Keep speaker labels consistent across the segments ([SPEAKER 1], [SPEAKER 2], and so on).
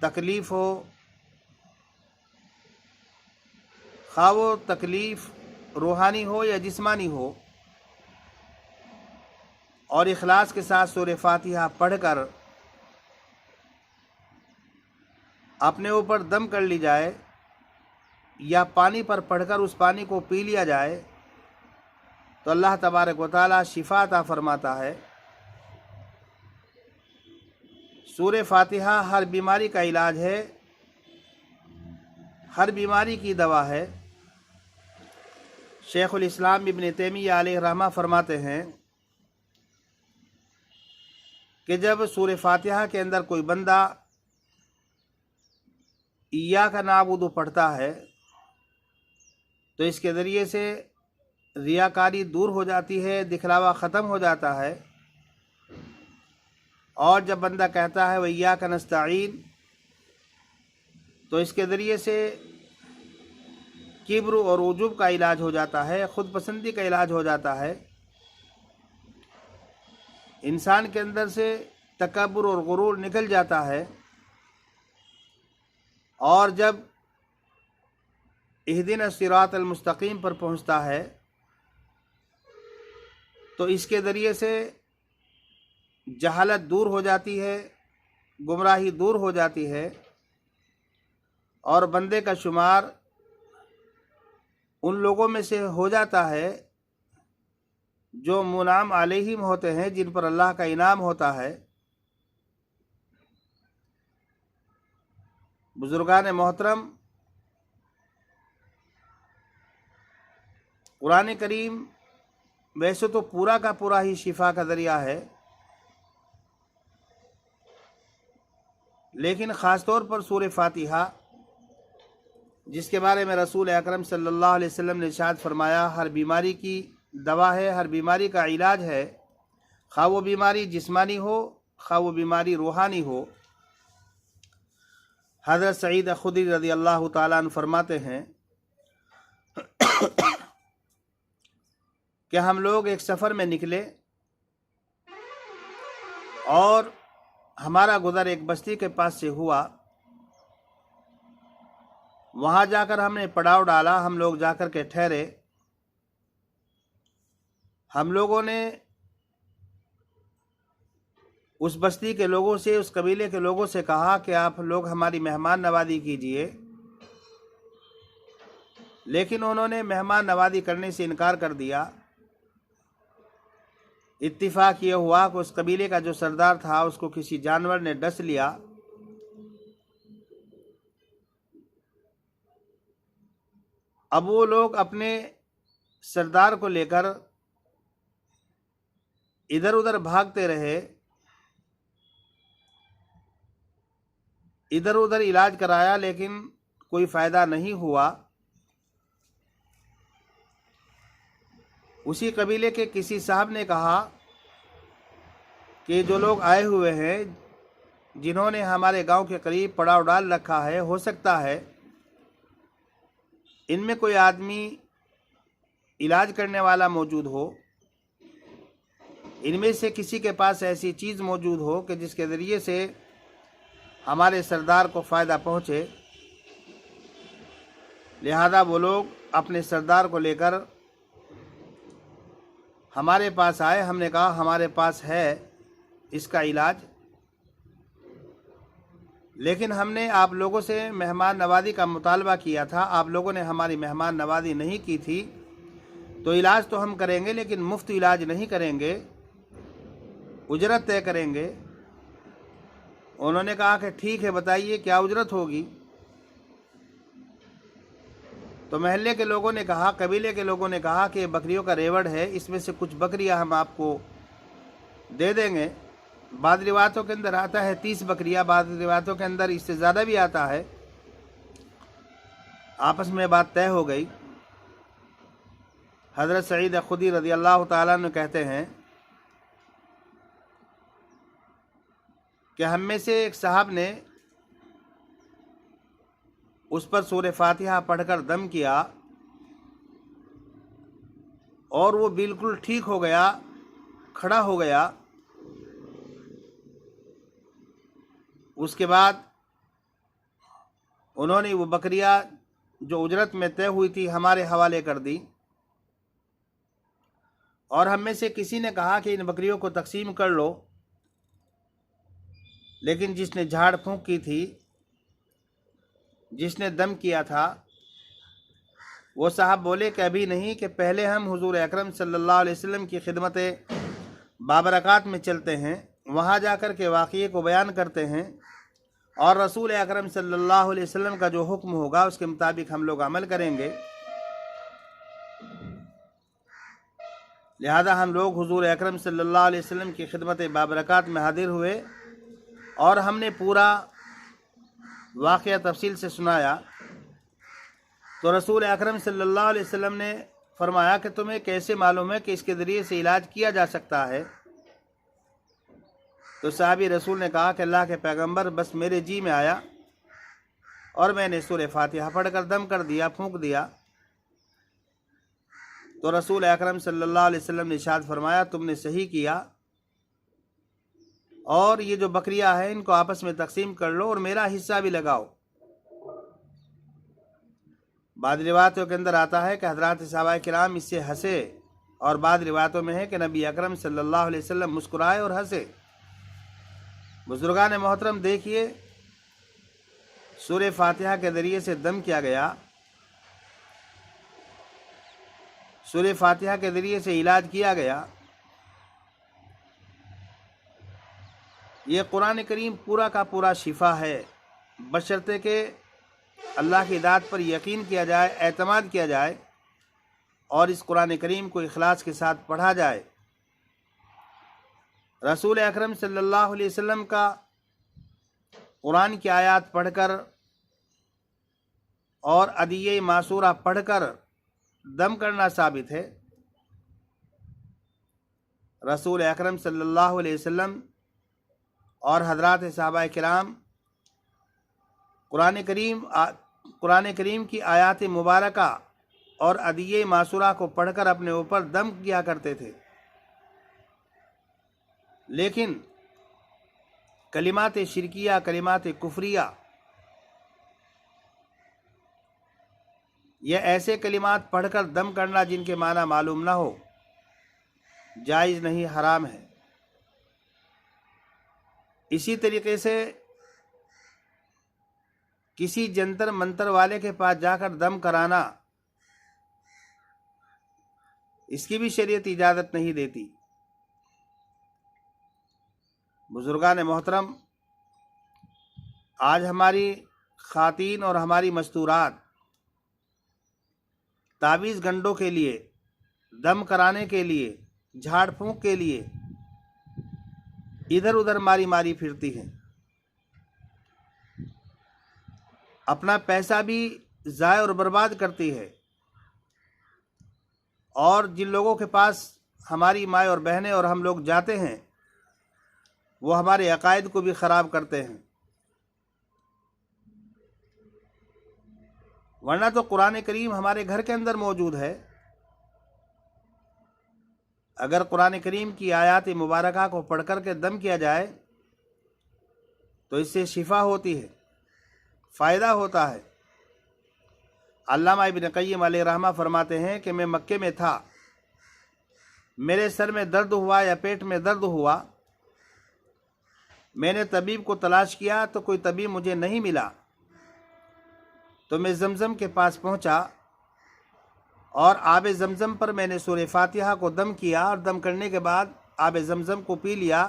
[SPEAKER 1] تکلیف ہو، خواہ وہ تکلیف روحانی ہو یا جسمانی ہو، اور اخلاص کے ساتھ سورہ فاتحہ پڑھ کر اپنے اوپر دم کر لی جائے یا پانی پر پڑھ کر اس پانی کو پی لیا جائے تو اللہ تبارک و تعالی شفا عطا فرماتا ہے۔ سورہ فاتحہ ہر بیماری کا علاج ہے، ہر بیماری کی دوا ہے۔ شیخ الاسلام ابن تیمیہ علیہ رحمہ فرماتے ہیں کہ جب سورہ فاتحہ کے اندر کوئی بندہ ایاک نعبد پڑھتا ہے تو اس کے ذریعے سے ریاکاری دور ہو جاتی ہے، دکھلاوا ختم ہو جاتا ہے، اور جب بندہ کہتا ہے وَإِيَّاكَ نَسْتَعِينُ تو اس کے ذریعے سے کبر اور عجب کا علاج ہو جاتا ہے، خود پسندی کا علاج ہو جاتا ہے، انسان کے اندر سے تکبر اور غرور نکل جاتا ہے، اور جب اہدنا الصراط المستقیم پر پہنچتا ہے تو اس کے ذریعے سے جہالت دور ہو جاتی ہے، گمراہی دور ہو جاتی ہے، اور بندے کا شمار ان لوگوں میں سے ہو جاتا ہے جو منعم علیہم ہوتے ہیں، جن پر اللہ کا انعام ہوتا ہے۔ بزرگان محترم، قرآن کریم ویسے تو پورا کا پورا ہی شفا کا ذریعہ ہے، لیکن خاص طور پر سورہ فاتحہ، جس کے بارے میں رسول اکرم صلی اللہ علیہ وسلم نے ارشاد فرمایا ہر بیماری کی دوا ہے، ہر بیماری کا علاج ہے، خواہ وہ بیماری جسمانی ہو، خواہ وہ بیماری روحانی ہو۔ حضرت سعید خدری رضی اللہ تعالیٰ عنہ فرماتے ہیں کہ ہم لوگ ایک سفر میں نکلے اور ہمارا گزر ایک بستی کے پاس سے ہوا، وہاں جا کر ہم نے پڑاؤ ڈالا، ہم لوگ جا کر کے ٹھہرے، ہم لوگوں نے اس بستی کے لوگوں سے، اس قبیلے کے لوگوں سے کہا کہ آپ لوگ ہماری مہمان نوازی کیجئے، لیکن انہوں نے مہمان نوازی کرنے سے انکار کر دیا۔ اتفاق یہ ہوا کہ اس قبیلے کا جو سردار تھا اس کو کسی جانور نے ڈس لیا، اب وہ لوگ اپنے سردار کو لے کر ادھر ادھر بھاگتے رہے، ادھر ادھر علاج کرایا لیکن کوئی فائدہ نہیں ہوا۔ اسی قبیلے کے کسی صاحب نے کہا کہ جو لوگ آئے ہوئے ہیں، جنہوں نے ہمارے گاؤں کے قریب پڑاؤ ڈال رکھا ہے، ہو سکتا ہے ان میں کوئی آدمی علاج کرنے والا موجود ہو، ان میں سے کسی کے پاس ایسی چیز موجود ہو کہ جس کے ذریعے سے ہمارے سردار کو فائدہ پہنچے۔ لہذا وہ لوگ اپنے سردار کو لے کر ہمارے پاس آئے، ہم نے کہا ہمارے پاس ہے اس کا علاج، لیکن ہم نے آپ لوگوں سے مہمان نوازی کا مطالبہ کیا تھا، آپ لوگوں نے ہماری مہمان نوازی نہیں کی تھی، تو علاج تو ہم کریں گے لیکن مفت علاج نہیں کریں گے، اجرت طے کریں گے۔ انہوں نے کہا کہ ٹھیک ہے، بتائیے کیا اجرت ہوگی؟ تو محلے کے لوگوں نے کہا، قبیلے کے لوگوں نے کہا کہ بکریوں کا ریوڑ ہے، اس میں سے کچھ بکریاں ہم آپ کو دے دیں گے۔ بعض روایتوں کے اندر آتا ہے 30 بکریاں، بعض روایتوں کے اندر اس سے زیادہ بھی آتا ہے۔ آپس میں بات طے ہو گئی۔ حضرت سعید خدری رضی اللہ تعالیٰ عنہ کہتے ہیں کہ ہم میں سے ایک صاحب نے اس پر سورہ فاتحہ پڑھ کر دم کیا اور وہ بالکل ٹھیک ہو گیا، کھڑا ہو گیا۔ اس کے بعد انہوں نے وہ بکریاں جو اجرت میں طے ہوئی تھی ہمارے حوالے کر دی، اور ہم میں سے کسی نے کہا کہ ان بکریوں کو تقسیم کر لو، لیکن جس نے جھاڑ پھونک کی تھی، جس نے دم کیا تھا، وہ صاحب بولے کہ ابھی نہیں، کہ پہلے ہم حضور اکرم صلی اللہ علیہ وسلم کی خدمت بابرکات میں چلتے ہیں، وہاں جا کر کے واقعے کو بیان کرتے ہیں، اور رسول اکرم صلی اللہ علیہ وسلم کا جو حکم ہوگا اس کے مطابق ہم لوگ عمل کریں گے۔ لہذا ہم لوگ حضور اکرم صلی اللہ علیہ وسلم کی خدمت بابرکات میں حاضر ہوئے، اور ہم نے پورا واقعہ تفصیل سے سنایا۔ تو رسول اکرم صلی اللہ علیہ وسلم نے فرمایا کہ تمہیں کیسے معلوم ہے کہ اس کے ذریعے سے علاج کیا جا سکتا ہے؟ تو صحابی رسول نے کہا کہ اللہ کے پیغمبر، بس میرے جی میں آیا اور میں نے سورہ فاتحہ پڑھ کر دم کر دیا، پھونک دیا۔ تو رسول اکرم صلی اللہ علیہ وسلم نے ارشاد فرمایا تم نے صحیح کیا، اور یہ جو بکریاں ہیں ان کو آپس میں تقسیم کر لو اور میرا حصہ بھی لگاؤ۔ بعض روایتوں کے اندر آتا ہے کہ حضرات صحابہ کرام اس سے ہنسے، اور بعض روایتوں میں ہے کہ نبی اکرم صلی اللہ علیہ وسلم مسکرائے اور ہنسے۔ بزرگان محترم دیکھیے، سورہ فاتحہ کے ذریعے سے دم کیا گیا، سورہ فاتحہ کے ذریعے سے علاج کیا گیا۔ یہ قرآن کریم پورا کا پورا شفا ہے، بشرطے کہ اللہ کی ذات پر یقین کیا جائے، اعتماد کیا جائے، اور اس قرآن کریم کو اخلاص کے ساتھ پڑھا جائے۔ رسول اکرم صلی اللہ علیہ وسلم کا قرآن کی آیات پڑھ کر اور ادعیہ معصورہ پڑھ کر دم کرنا ثابت ہے۔ رسول اکرم صلی اللہ علیہ وسلم اور حضرات صحابہ کرام قرآن کریم کی آیات مبارکہ اور ادعیہ معصورہ کو پڑھ کر اپنے اوپر دم کیا کرتے تھے، لیکن کلمات شرکیہ، کلمات کفریہ، یہ ایسے کلمات پڑھ کر دم کرنا جن کے معنی معلوم نہ ہو، جائز نہیں، حرام ہے۔ اسی طریقے سے کسی جنتر منتر والے کے پاس جا کر دم کرانا، اس کی بھی شریعت اجازت نہیں دیتی۔ بزرگان محترم، آج ہماری خواتین اور ہماری مستورات تعویذ گنڈوں کے لیے، دم کرانے کے لیے، جھاڑ پھونک کے لیے ادھر ادھر ماری ماری پھرتی ہیں، اپنا پیسہ بھی ضائع اور برباد کرتی ہے، اور جن لوگوں کے پاس ہماری مائیں اور بہنیں اور ہم لوگ جاتے ہیں وہ ہمارے عقائد کو بھی خراب کرتے ہیں۔ ورنہ تو قرآن کریم ہمارے گھر کے اندر موجود ہے۔ اگر قرآن کریم کی آیات مبارکہ کو پڑھ کر کے دم کیا جائے تو اس سے شفا ہوتی ہے، فائدہ ہوتا ہے۔ علامہ ابن قیم علیہ رحمہ فرماتے ہیں کہ میں مکے میں تھا، میرے سر میں درد ہوا یا پیٹ میں درد ہوا، میں نے طبیب کو تلاش کیا تو کوئی طبیب مجھے نہیں ملا، تو میں زمزم کے پاس پہنچا اور آب زمزم پر میں نے سورہ فاتحہ کو دم کیا، اور دم کرنے کے بعد آب زمزم کو پی لیا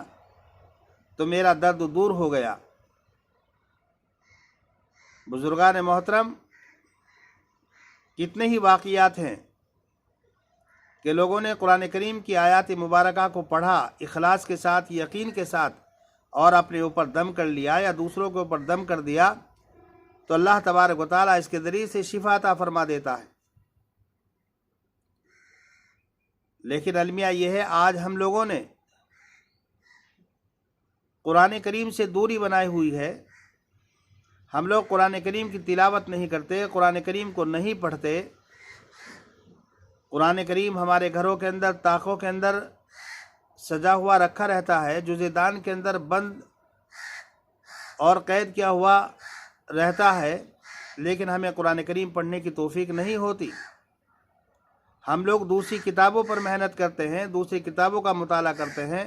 [SPEAKER 1] تو میرا درد دور ہو گیا۔ بزرگان محترم، کتنے ہی واقعات ہیں کہ لوگوں نے قرآن کریم کی آیات مبارکہ کو پڑھا اخلاص کے ساتھ، یقین کے ساتھ، اور اپنے اوپر دم کر لیا یا دوسروں کے اوپر دم کر دیا، تو اللہ تبارک و تعالیٰ اس کے ذریعے سے شفا عطا فرما دیتا ہے۔ لیکن المیہ یہ ہے، آج ہم لوگوں نے قرآن کریم سے دوری بنائی ہوئی ہے۔ ہم لوگ قرآن کریم کی تلاوت نہیں کرتے، قرآن کریم کو نہیں پڑھتے۔ قرآن کریم ہمارے گھروں کے اندر، طاقوں کے اندر سجا ہوا رکھا رہتا ہے، جزء دان کے اندر بند اور قید کیا ہوا رہتا ہے، لیکن ہمیں قرآن کریم پڑھنے کی توفیق نہیں ہوتی۔ ہم لوگ دوسری کتابوں پر محنت کرتے ہیں، دوسری کتابوں کا مطالعہ کرتے ہیں،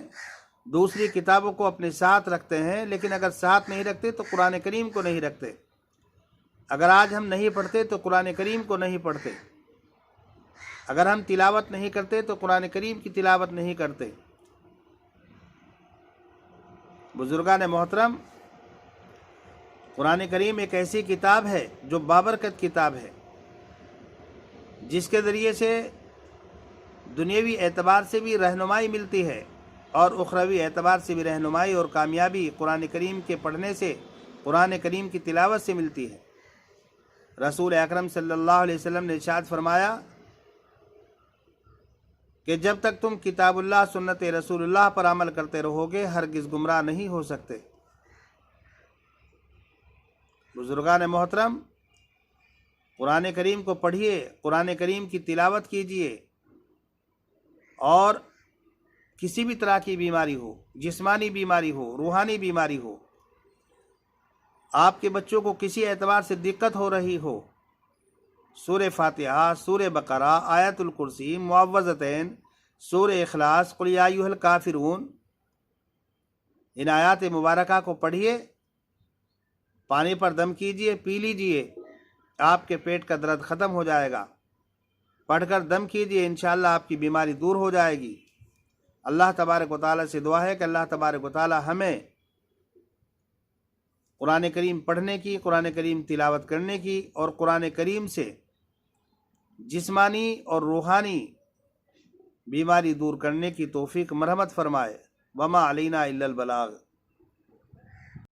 [SPEAKER 1] دوسری کتابوں کو اپنے ساتھ رکھتے ہیں، لیکن اگر ساتھ نہیں رکھتے تو قرآن کریم کو نہیں رکھتے۔ اگر آج ہم نہیں پڑھتے تو قرآن کریم کو نہیں پڑھتے، اگر ہم تلاوت نہیں کرتے تو قرآن کریم کی تلاوت نہیں کرتے۔ بزرگان محترم، قرآن کریم ایک ایسی کتاب ہے جو بابرکت کتاب ہے، جس کے ذریعے سے دنیاوی اعتبار سے بھی رہنمائی ملتی ہے اور اخروی اعتبار سے بھی رہنمائی اور کامیابی قرآن کریم کے پڑھنے سے، قرآن کریم کی تلاوت سے ملتی ہے۔ رسول اکرم صلی اللہ علیہ وسلم نے ارشاد فرمایا کہ جب تک تم کتاب اللہ سنت رسول اللہ پر عمل کرتے رہو گے ہرگز گمراہ نہیں ہو سکتے۔ بزرگان محترم، قرآن کریم کو پڑھیے، قرآن کریم کی تلاوت کیجیے، اور کسی بھی طرح کی بیماری ہو، جسمانی بیماری ہو، روحانی بیماری ہو، آپ کے بچوں کو کسی اعتبار سے دقت ہو رہی ہو، سورہ فاتحہ، سورہ بقرہ، آیت الکرسی، معوذتین، سورہ اخلاص، قل یا ایھا الکافرون، ان آیات مبارکہ کو پڑھیے، پانی پر دم کیجیے، پی لیجیے، آپ کے پیٹ کا درد ختم ہو جائے گا۔ پڑھ کر دم کیجیے، انشاءاللہ آپ کی بیماری دور ہو جائے گی۔ اللہ تبارک و تعالیٰ سے دعا ہے کہ اللہ تبارک و تعالیٰ ہمیں قرآن کریم پڑھنے کی، قرآن کریم تلاوت کرنے کی اور قرآن کریم سے جسمانی اور روحانی بیماری دور کرنے کی توفیق مرحمت فرمائے۔ وما علینا الا البلاغ۔